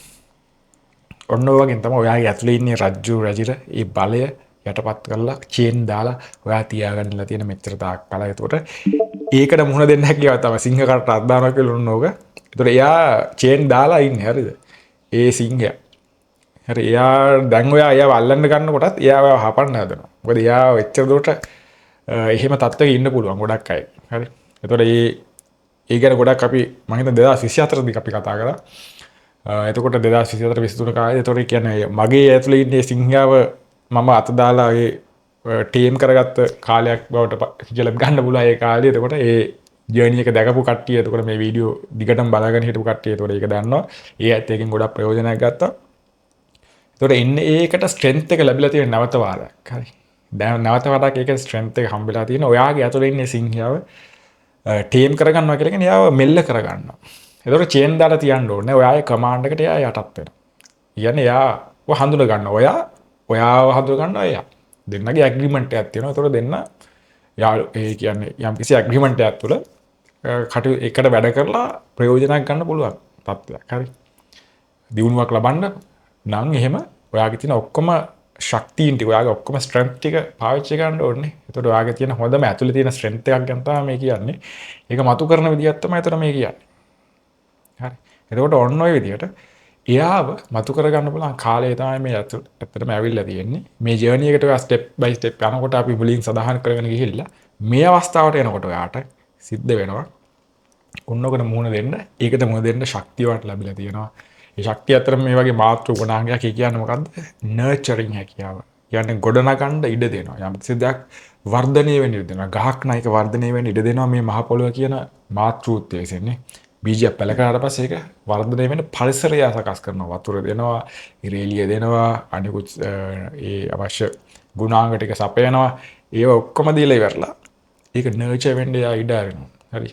ඔන්න ඔය වගේ තමයි ඔයාගේ ඇතුලේ ඉන්නේ රජ්ජු රජිර ඒ බලය යටපත් කරලා චේන් දාලා ඔයා තියාගන්නලා තියෙන මෙච්චර තාක් කල. ඒතකොට ඒකට මුහුණ දෙන්න හැකියාව තමයි සිංහ කටට අත් දානවා කියලා ඔන්න ඕක. ඒතකොට එයා චේන් දාලා ඉන්නේ හරිද? ඒ සිංහයා. හරි එයා දැන් ඔයා එයාව අල්ලන්න ගන්නකොටත් එයාව හපන්න හදනවා. මොකද එයා එච්චර දුරට එහෙම තත්ත්වයක ඉන්න පුළුවන් ගොඩක් අය. හරි. ඒතකොට ඒ ගැන ගොඩක් අපි මම හිතන 2024 දී අපි කතා කරා. එතකොට 2024 23 කාලේ ඒතකොට කියන්නේ මගේ ඇතුලේ ඉන්නේ සිංහයාව මම අත දාලා ඒ ටීම් කරගත්ත කාලයක් බවට කියලා ගන්න පුළුවන් ඒ කාලේ. එතකොට ඒ ජර්නි එක දැකපු කට්ටිය එතකොට මේ වීඩියෝ දිගටම බලාගෙන හිටපු කට්ටිය එතකොට ඒක දන්නවා. ඒ ඇත්ත එකෙන් ගොඩක් ප්‍රයෝජනයක් ගත්තා. එතකොට එන්නේ ඒකට ස්ට්‍රෙන්ත් එක ලැබිලා තියෙන නැවත වාරයක්. හරි. දැන් නැවත වාරයක් ඒක ස්ට්‍රෙන්ත් එක හම්බෙලා තියෙන. ඔයාගේ ඇතුලේ ඉන්නේ සිංහයාව ටීම් කරගන්නවා කියලා කියන්නේ එයාව මෙල්ල කරගන්නවා. එතකොට චේන් දාලා තියන්න ඕනේ. ඔයාගේ කමාන්ඩ් එකට එයා යටත් වෙනවා. කියන්නේ එයාව හඳුන ගන්නවා. ඔයාව හඳුන ගන්නවා එයා. දෙන්නගේ ඇග්‍රීමන්ට් එකක් තියෙනවා. එතකොට දෙන්න ඒ කියන්නේ යම් කිසි ඇග්‍රීමන්ට් එකක් තුළ කටු එකට වැඩ කරලා ප්‍රයෝජනයක් ගන්න පුළුවන් තත්ත්වයක්. හරි. දියුණුවක් ලබන්න නම් එහෙම ඔයාගේ තියෙන ඔක්කොම ශක්තියින් ටික ඔයාගේ ඔක්කොම ස්ට්‍රෙන්ත් ටික පාවිච්චි කරන්න ඕනේ. එතකොට ඔයාගේ තියෙන හොඳම ඇතුලේ තියෙන ස්ට්‍රෙන්ත් එකක් ගැන තමයි මේ කියන්නේ. ඒක මතු කරන විදිහක් තමයි එතන මේ කියන්නේ. හරි. එතකොට ඔන්න ඔය විදිහට එයාව මතු කරගන්න පුළුවන් කාලය තමයි මේ ඇත්තටම ඇවිල්ලා තියෙන්නේ. මේ ජර්නි එකට ඔයා ස්ටෙප් බයි ස්ටෙප් යනකොට අපි මුලින් සදාහන් කරගෙන ගිහිල්ලා මේ අවස්ථාවට එනකොට ඔයාට සිද්ධ වෙනවා ඔන්නෝකට මුහුණ දෙන්න. ඒකට මුහුණ දෙන්න ශක්තිය වට ලැබිලා තියෙනවා. ඒ ශක්තිය අතර මේ වගේ මාතෘ ගුණාංගයක් කියන්නේ මොකද්ද? නර්චරින් හැකියාව. කියන්නේ ගොඩනගන්න ඉඩ දෙනවා. යම් කිසි දෙයක් වර්ධනය වෙන්න ඉඩ දෙනවා. ගහක් නයික වර්ධනය වෙන්න ඉඩ දෙනවා මේ මහ පොළොව කියන මාතෘත්වය ඉතින්නේ. බීජයක් පැල කරාට පස්සේ ඒක වර්ධනය වෙන්න පරිසරය සකස් කරනවා. වතුර දෙනවා, ඉරේලිය දෙනවා, අනිකුත් ඒ අවශ්‍ය ගුණාංග ටික සපයනවා. ඒව ඔක්කොම දීලා ඉවරලා ඒක නර්චර් වෙන්න ඉඩ අරිනවා. හරි.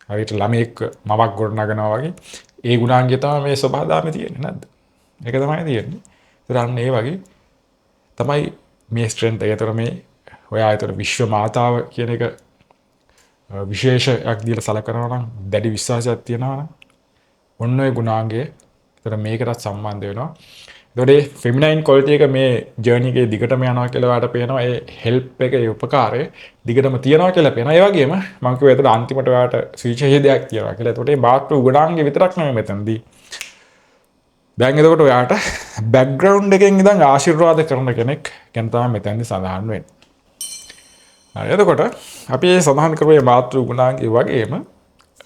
හරියට ළමෙක් මවක් ගොඩනගනවා වගේ ඒ ගුණාංගය තමයි මේ සබහාදාමේ තියෙන්නේ නැද්ද? ඒක තමයි තියෙන්නේ. ඒතර අන්න ඒ වගේ තමයි මේ ස්ට්‍රෙන්ත් එක. ඒතර මේ ඔයා ඒතර විශ්ව මාතාව කියන එක විශේෂයක් දීලා සලකනවා නම් දැඩි විශ්වාසයක් තියෙනවා නම් ඔන්න ඔය ගුණාංගය ඒතර මේකටත් සම්බන්ධ වෙනවා. ඒතකොට මේ ෆෙමිනයින් ක්වොලිටි එක මේ ජර්නි එකේ දිගටම යනවා කියලා ඔයාලට පේනවා. ඒ හෙල්ප් එක ඒ උපකාරය දිගටම තියනවා කියලා පේනවා. ඒ වගේම මම කිව්වා ඒතකොට අන්තිමට ඔයාලට සුවිශේෂී දෙයක් තියනවා කියලා. ඒතකොට මේ මාතෘ ගුණාංගය විතරක් නෙමෙයි මෙතනදී. දැන් එතකොට ඔයාට බෑග්ග්‍රවුන්ඩ් එකෙන් ඉඳන් ආශිර්වාද කරන කෙනෙක් ගැන තමයි මෙතනදී සඳහන් වෙන්නේ. හරි. එතකොට අපි මේ සඳහන් කරපු මේ මාතෘ ගුණාංගය වගේම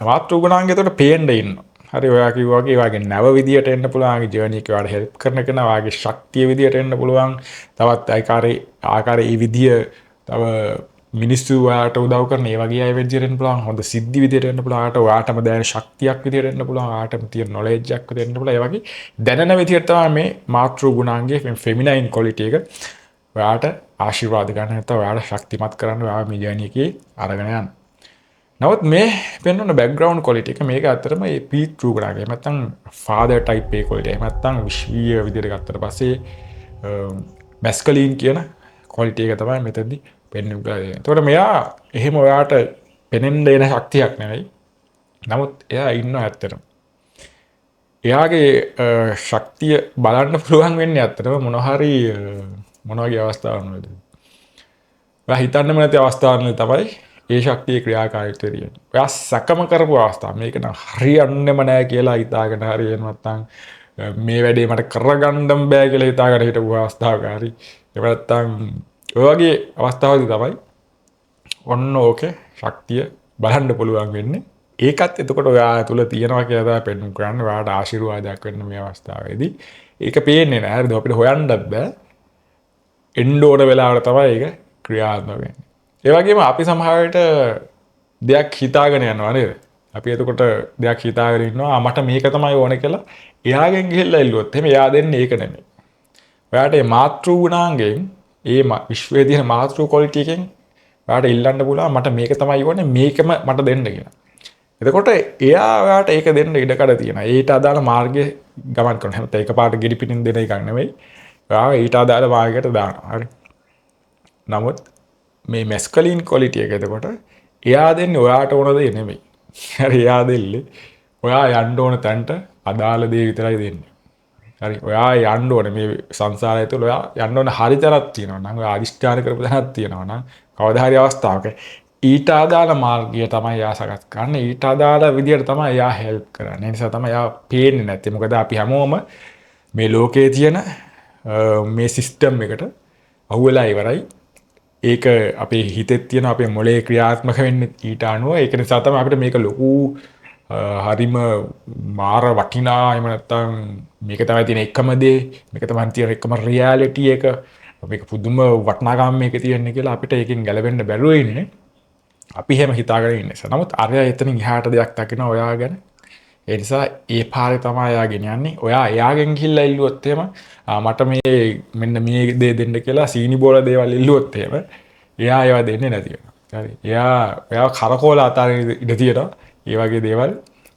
මාතෘ ගුණාංගය එතකොට පේන්න ඉන්නවා. හරි. ඔයා කිව්වා වගේ ඔයාගේ නැව විදියට එන්න පුළුවන්. ඔයාගේ ජර්නි එක ඔයාලට හෙල්ප් කරන කෙනා ඔයාගේ ශක්තිය විදියට එන්න පුළුවන්. තවත් ආකාරයේ මේ විදිය තව මිනිස්සු ඔයාලට උදව් කරන ඒ වගේ අය විදියට එන්න පුළුවන්. හොඳ සිද්ධි විදියට එන්න පුළුවන්. ඔයාටම දැනෙන ශක්තියක් විදියට එන්න පුළුවන්. ඔයාටම තියෙන නොලෙජ් එකක් විදියට එන්න පුළුවන්. ඒ වගේ දැනෙන විදියට තමයි මේ මාතෘ ගුණාංගයේ ෆෙමිනයින් ක්වොලිටි එක ඔයාට ආශිර්වාද ගන්න නැත්නම් ඔයාලා ශක්තිමත් කරන්න ඔයා මේ ජර්නි එකේ අරගෙන යන්න. නමුත් මේ පෙන්වන බෑග්ග්‍රවුන්ඩ් ක්වොලිටි එක මේක ඇත්තටම මේ පීට් රූගණාගේ නැත්නම් ෆාදර් ටයිප් ඒ ක්වොලිටි එක නැත්නම් විශ්වීය විදිහට ගත්තට පස්සේ මැස්කලින් කියන ක්වොලිටි එක තමයි මෙතනදී පෙන්වන්නේ. ඒතකොට මෙයා එහෙම ඔයාට පෙනෙන්න දෙන ශක්තියක් නෙවෙයි. නමුත් එයා ඉන්නවා ඇත්තටම. එයාගේ ශක්තිය බලන්න පුළුවන් වෙන්නේ ඇත්තටම මොන වගේ අවස්ථාවකද? ඔයා හිතන්නම නැති අවස්ථාවකදී තමයි ඒ ශක්තිය ක්‍රියාකාරීත්වය තියෙනවා. ඔයා සැකම කරපු අවස්ථාව මේක නම් හරියන්නේම නැහැ කියලා හිතාගෙන හරි එහෙම නැත්නම් මේ වැඩේ මට කරගන්නම බෑ කියලා හිතාගෙන හිටපු අවස්ථාවක හරි එහෙම නැත්නම් ඔය වගේ අවස්ථාවකදී තමයි ඔන්න ඕකේ ශක්තිය බලන්න පුළුවන් වෙන්නේ. ඒකත් එතකොට ඔයා තුළ තියෙනවා කියලා තමයි පෙන්වන්න කරන්නේ. ඔයාට ආශිර්වාදයක් වෙන්න මේ අවස්ථාවේදී. ඒක පේන්නේ නැහැ. හරිද? අපිට හොයන්නත් බෑ. එන්න ඕන වෙලාවට තමයි ඒක ක්‍රියාත්මක වෙන්නේ. ඒ වගේම අපි සමහරවිට දෙයක් හිතාගෙන යනවා නේද? අපි එතකොට දෙයක් හිතාගෙන ඉන්නවා මට මේක තමයි ඕනේ කියලා. එයාගෙන් ගිහිල්ලා ඉල්ලුවොත් එහෙනම් එයා දෙන්නේ ඒක නෙමෙයි. ඔයාට මේ මාතෘ ගුණාංගයෙන් ඒ විශ්වයේ තියෙන මාතෘ ක්වොලිටි එකෙන් ඔයාට ඉල්ලන්න පුළුවන් මට මේක තමයි ඕනේ මේකම මට දෙන්න කියලා. එතකොට එයා ඔයාට ඒක දෙන්න ඉඩකඩ තියෙනවා. ඊට අදාළ මාර්ගයේ ගමන් කරනවා. හැමත එකපාරට ගෙඩි පිටින් දෙන එකක් නෙමෙයි. ඔයා ඊට අදාළ මාර්ගයට දානවා. හරි. නමුත් මේ මැස්කලින් ක්වොලිටි එක එතකොට එයා දෙන්නේ ඔයාට ඕන දේ නෙමෙයි. හරි එයා දෙන්නේ ඔයා යන්න ඕන තැනට අදාළ දේ විතරයි දෙන්නේ. හරි ඔයා යන්න ඕනේ මේ සංසාරය තුළ ඔයා යන්න ඕන හරි තැනක් තියෙනවා නම් ඔයා අදිෂ්ඨාන කරපු තැනක් තියෙනවා නම් කවදා හරි අවස්ථාවක ඊට අදාළ මාර්ගය තමයි එයා සකස් කරන්නේ. ඊට අදාළ විදියට තමයි එයා හෙල්ප් කරන්නේ. ඒ නිසා තමයි එයා පේන්නේ නැත්තේ. මොකද අපි හැමෝම මේ ලෝකයේ තියෙන මේ සිස්ටම් එකට අහුවෙලා ඉවරයි. ඒක අපේ හිතෙත් තියෙන අපේ මොලේ ක්‍රියාත්මක වෙන්නේ ඊට අනුව. ඒක නිසා තමයි අපිට මේක ලොකු හරිම මාර වටිනා එහෙම නැත්නම් මේක තමයි තියෙන එකම දේ. මේක තමයි තියෙන එකම රියැලිටි එක. මේක පුදුම වටිනාකම් මේක තියෙන්නේ කියලා අපිට ඒකෙන් ගැලවෙන්න බැරුව ඉන්නේ. අපි එහෙම හිතාගෙන ඉන්නේ. නමුත් අරයා එතනින් එහාට දෙයක් දකිනවා ඔයා ගැන. ඒ නිසා ඒ පාරේ තමයි එයා ගෙනියන්නේ. ඔයා එයාගෙන් ගිහිල්ලා ඉල්ලුවොත් එහෙම මට මේ මෙන්න මේ දේ දෙන්න කියලා සීනි බෝල දේවල් ඉල්ලුවොත් එහෙම එයා ඒවා දෙන්නේ නැති වෙනවා. හරි. එයා කරකෝල අතාරින්න ඉඩ තියෙනවා. ඒ වගේ දේවල්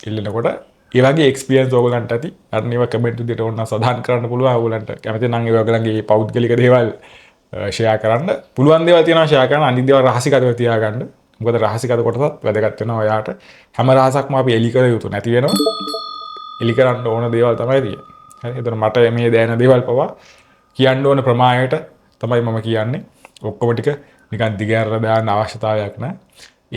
ඉල්ලනකොට ඒ වගේ එක්ස්පීරියන්ස් ඕගලන්ට ඇති. අන්න ඒවා කමෙන්ට් විදිහට ඕන සදාහන් කරන්න පුළුවන් ඕගලන්ට. කැමති නම් ඒ ඔයගලන්ගේ පෞද්ගලික දේවල් ෂෙයා කරන්න. පුළුවන් දේවල් තියෙනවා ෂෙයා කරන්න. අනිත් දේවල් රහසිගතව තියාගන්න. මොකද රහසිගත කොටසත් වැදගත් වෙනවා ඔයාට. හැම රහසක්ම අපි එලි කර යුතු නැති වෙනවා. එලි කරන්න ඕන දේවල් තමයි තියෙන්නේ. හරි. එතන මට මේ දැනෙන දේවල් පවා කියන්න ඕන ප්‍රමාණයට තමයි මම කියන්නේ. ඔක්කොම ටික නිකන් දිගහැරලා දාන්න අවශ්‍යතාවයක් නැහැ.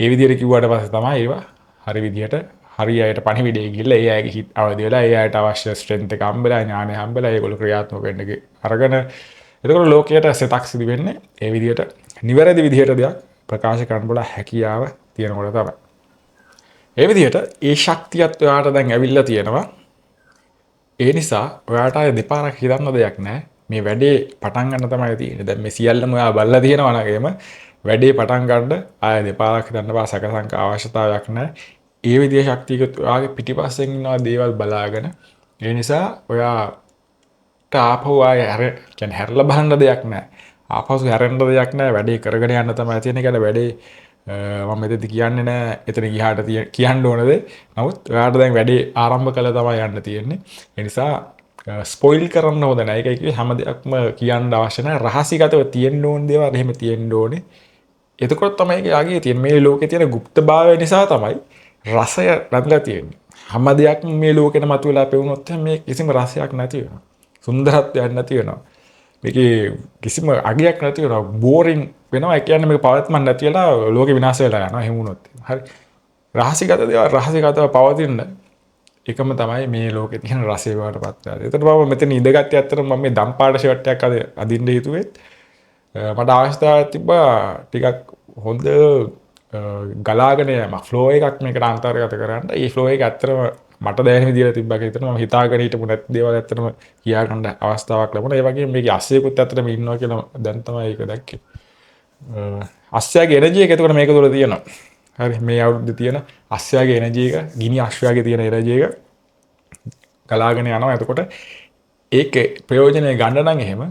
ඒ විදිහට කිව්වට පස්සේ තමයි ඒවා හරි විදිහට හරි අයට පණිවිඩය ගිහිල්ලා ඒ අයගේ හිත අවදි වෙලා ඒ අයට අවශ්‍ය ස්ට්‍රෙන්ත් එක හම්බෙලා ඥානය හම්බෙලා ඒගොල්ලෝ ක්‍රියාත්මක වෙන්න අරගෙන එතකොට ලෝකයට සෙතක් සිදු වෙන්නේ ඒ විදිහට නිවැරදි විදිහට දෙයක් ප්‍රකාශ කරන්න බල හැකියාව තියෙනකොට තමයි. ඒ විදිහට ඒ ශක්තියත් ඔයාට දැන් ඇවිල්ලා තියෙනවා. ඒ නිසා ඔයාට ආයේ දෙපාරක් හිතන්න දෙයක් නැහැ. මේ වැඩේ පටන් ගන්න තමයි තියෙන්නේ. දැන් මේ සියල්ලම ඔයා බලලා තියෙනවා නේම වැඩේ පටන් ගන්න ආයේ දෙපාරක් හිතන්න බා සැකසංක අවශ්‍යතාවයක් නැහැ. ඒ විදිහේ ශක්තියක ඔයාගේ පිටිපස්සෙන් ඉන්නවා දේවල් බලාගෙන. ඒ නිසා ඔයාට ආපහු ආයේ කියන්නේ හැරලා බලන්න දෙයක් නැහැ. ආපහු හැරෙන්න දෙයක් නැහැ. වැඩේ කරගෙන යන්න තමයි තියෙන්නේ. ඒකට වැඩේ මම මෙතෙදි කියන්නේ නැහැ එතන ගියාට කියන්න ඕනද. නමුත් ඔයාට දැන් වැඩේ ආරම්භ කළා තමයි යන්න තියෙන්නේ. ඒ නිසා ස්පොයිල් කරන්න හොඳ නැහැ. ඒකයි කිව්වේ හැම දෙයක්ම කියන්න අවශ්‍ය නැහැ. රහසිගතව තියෙන්න ඕන දේවල් එහෙම තියෙන්න ඕනේ. එතකොට තමයි යාගේ තියෙන මේ ලෝකේ තියෙන গুপ্তභාවය නිසා තමයි රසය රැඳලා තියෙන්නේ. හැම දෙයක්ම මේ ලෝකෙට මතුවලා පෙවුනොත් මේ කිසිම රසයක් නැති වෙනවා. සුන්දරත්වයක් නැති වෙනවා. මේකේ කිසිම අගයක් නැති වෙනවා. බෝරින් වෙනවා. ඒ කියන්නේ මේක පවත්මක් නැති වෙලා ලෝකෙ විනාශ වෙලා යනවා. එහෙම වුණොත්. හරි. රහසිගත දේවල් රහසිගතව පවතින එකම තමයි මේ ලෝකේ තියෙන රසය වලටපත් වෙනවා. ඒකට මම මෙතන ඉඳගත්තේ ඇත්තටම මම මේ දම්පාට ෂර්ට් එකක් අදින්න හිතුවෙත් මට අවස්ථාවක් තිබ්බා ටිකක් හොඳ ගලාගෙන යෑම ෆ්ලෝ එකක් මේකට අන්තර්ගත කරන්න. ඒ ෆ්ලෝ එක ඇත්තටම මට දැනෙන විදිහට තිබ්බා කියලා හිතනවා. මම හිතාගෙන හිටපු නැති දේවල් ඇත්තටම කියා ගන්න අවස්ථාවක් ලැබුණා. ඒ වගේම මේකේ අස්සයකුත් ඇත්තටම ඉන්නවා කියලා දැන් තමයි ඒක දැක්කේ. අස්සයාගේ එනර්ජි එක එතකොට මේක තුළ තියෙනවා. හරි මේ අවුරුද්දේ තියෙන අස්සයාගේ එනර්ජි එක, ගිනි අශ්වයාගේ තියෙන එනර්ජි එක ගලාගෙන යනවා. එතකොට ඒකේ ප්‍රයෝජනය ගන්න නම් එහෙම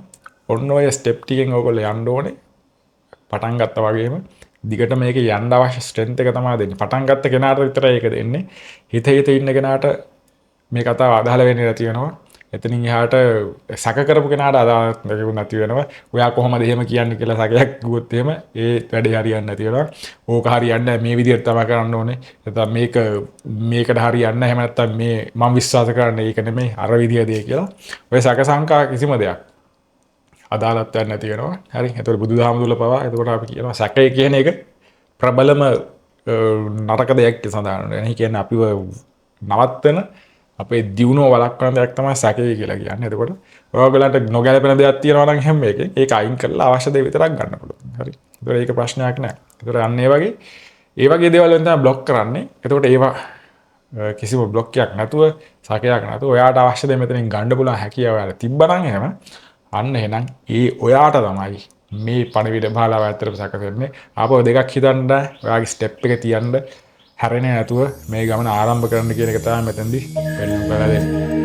ඔන්න ඔය ස්ටෙප් ටිකෙන් ඔයගොල්ලෝ යන්න ඕනේ. පටන් ගත්තා වගේම දිගට මේක යන්න අවශ්‍ය ස්ට්‍රෙන්ත් එක තමයි දෙන්නේ. පටන් ගත්ත කෙනාට විතරයි ඒක දෙන්නේ. හිත ඉන්න කෙනාට මේ කතාව අදාළ වෙන්නේ නැති වෙනවා. එතනින් එහාට සැක කරපු කෙනාට අදාළ නැති වෙනවා. ඔයා කොහොමද එහෙම කියන්නේ කියලා සැකයක් ගුවොත් එහෙම ඒ වැඩේ හරියන්නේ නැති වෙනවා. ඕක හරියන්නේ නැහැ. මේ විදිහට තමයි කරන්න ඕනේ. නැත්නම් මේකට හරියන්නේ නැහැ. එහෙම නැත්නම් මේ මම විශ්වාස කරන්නේ ඒක නෙමෙයි අර විදිය දෙය කියලා. ඔය සැක සංකා කිසිම දෙයක් අදාළත්වයක් නැති වෙනවා. හරි. එතකොට බුදුදහම තුල පවා එතකොට අපි කියනවා සැකය කියන එක ප්‍රබලම නරක දෙයක් සඳහන් වෙනවා. ඒ කියන්නේ අපිව නවත්තන අපේ දියුණුව වළක්වන දෙයක් තමයි සැකය කියලා කියන්නේ. එතකොට ඔයගලන්ට නොගැලපෙන දෙයක් තියෙනවා නම් හැම එකේ ඒක අයින් කරලා අවශ්‍ය දේ විතරක් ගන්න පුළුවන්. හරි. ඒතකොට ඒක ප්‍රශ්නයක් නෑ. ඒතකොට අන්න ඒ වගේ දේවල් වලින් තමයි බ්ලොක් කරන්නේ. එතකොට ඒවා කිසිම බ්ලොක්යක් නැතුව සැකයක් නැතුව ඔයාට අවශ්‍ය දේ මෙතනින් ගන්න පුළුවන් හැකියාව ඔයාලා තිබ්බනම් එහෙම අන්න එහෙනම් ඔයාට තමයි මේ පණිවිඩ බහලා ඇත්තටම සැකසෙන්නේ. ආපහු දෙකක් හිතන්න ඔයාගේ ස්ටෙප් එක තියන්න හැරෙන්නේ නැතුව මේ ගමන ආරම්භ කරන්න කියන එක තමයි මෙතෙන්දී වෙන්න බෑ.